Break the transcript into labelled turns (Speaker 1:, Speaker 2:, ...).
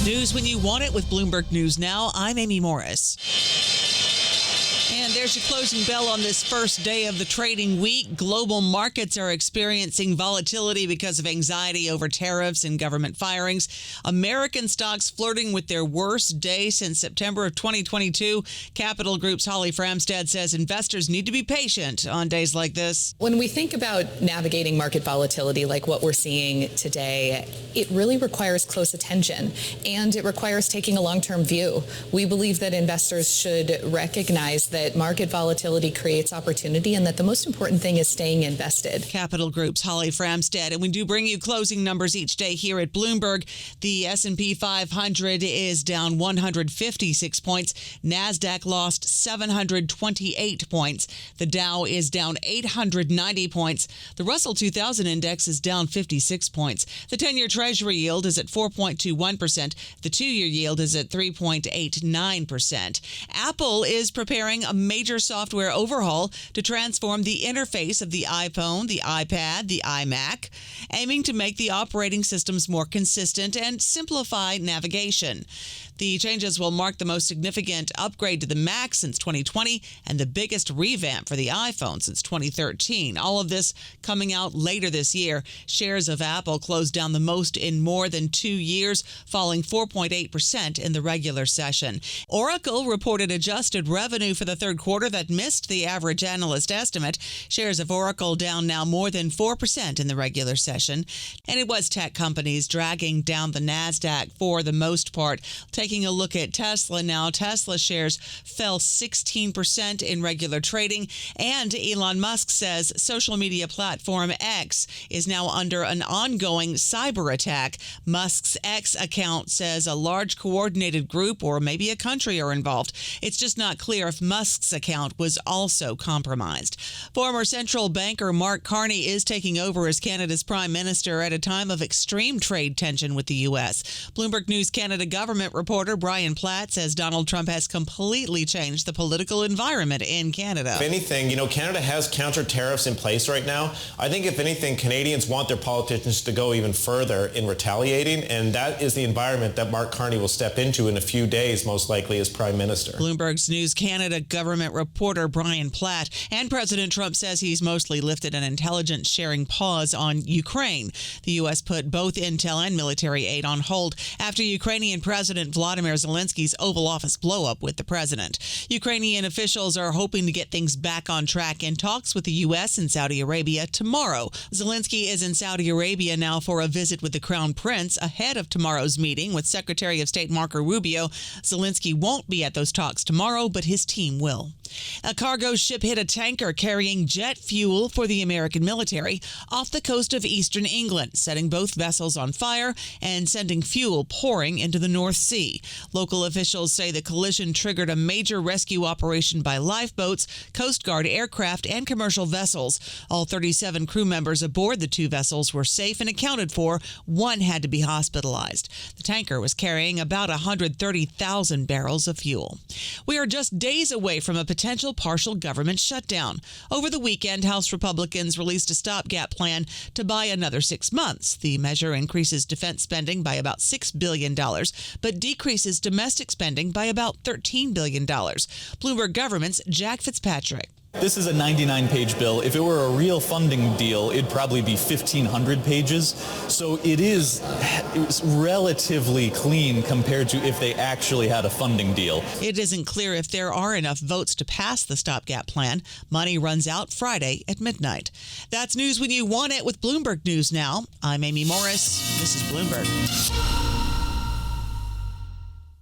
Speaker 1: News when you want it with Bloomberg News Now. I'm Amy Morris. And there's your closing bell on this first day of the trading week. Global markets are experiencing volatility because of anxiety over tariffs and government firings. American stocks flirting with their worst day since September of 2022. Capital Group's Holly Framstad says investors need to be patient on days like this.
Speaker 2: When we think about navigating market volatility like what we're seeing today, it really requires close attention and it requires taking a long-term view. We believe that investors should recognize that market volatility creates opportunity and that the most important thing is staying invested.
Speaker 1: Capital Group's Holly Framstad. And we do bring you closing numbers each day here at Bloomberg. The S&P 500 is down 156 points. NASDAQ lost 728 points. The Dow is down 890 points. The Russell 2000 index is down 56 points. The 10-year Treasury yield is at 4.21%. The 2-year yield is at 3.89%. Apple is preparing a major software overhaul to transform the interface of the iPhone, the iPad, the iMac, aiming to make the operating systems more consistent and simplify navigation. The changes will mark the most significant upgrade to the Mac since 2020 and the biggest revamp for the iPhone since 2013. All of this coming out later this year. Shares of Apple closed down the most in more than 2 years, falling 4.8% in the regular session. Oracle reported adjusted revenue for the third quarter that missed the average analyst estimate. Shares of Oracle down now more than 4% in the regular session. And it was tech companies dragging down the NASDAQ for the most part. Taking a look at Tesla now, Tesla shares fell 16% in regular trading. And Elon Musk says social media platform X is now under an ongoing cyber attack. Musk's X account says a large coordinated group or maybe a country are involved. It's just not clear if Musk's account was also compromised. Former central banker Mark Carney is taking over as Canada's prime minister at a time of extreme trade tension with the U.S. Bloomberg News Canada government reporter Brian Platt says Donald Trump has completely changed the political environment in Canada.
Speaker 3: If anything, Canada has counter tariffs in place right now. I think if anything, Canadians want their politicians to go even further in retaliating, and that is the environment that Mark Carney will step into in a few days, most likely as prime minister.
Speaker 1: Bloomberg's News Canada government reporter Brian Platt. And President Trump says he's mostly lifted an intelligence sharing pause on Ukraine. The U.S. put both intel and military aid on hold after Ukrainian President Volodymyr Zelensky's Oval Office blow-up with the president. Ukrainian officials are hoping to get things back on track in talks with the U.S. and Saudi Arabia tomorrow. Zelensky is in Saudi Arabia now for a visit with the Crown Prince ahead of tomorrow's meeting with Secretary of State Marco Rubio. Zelensky won't be at those talks tomorrow, but his team will. A cargo ship hit a tanker carrying jet fuel for the American military off the coast of eastern England, setting both vessels on fire and sending fuel pouring into the North Sea. Local officials say the collision triggered a major rescue operation by lifeboats, Coast Guard aircraft, and commercial vessels. All 37 crew members aboard the two vessels were safe and accounted for. One had to be hospitalized. The tanker was carrying about 130,000 barrels of fuel. We are just days away from a potential partial government shutdown. Over the weekend, House Republicans released a stopgap plan to buy another 6 months. The measure increases defense spending by about $6 billion, but decreases domestic spending by about $13 billion. Bloomberg Government's Jack Fitzpatrick.
Speaker 4: This is a 99-page bill. If it were a real funding deal, it'd probably be 1,500 pages. So it's relatively clean compared to if they actually had a funding deal.
Speaker 1: It isn't clear if there are enough votes to pass the stopgap plan. Money runs out Friday at midnight. That's news when you want it with Bloomberg News Now. I'm Amy Morris. This is Bloomberg.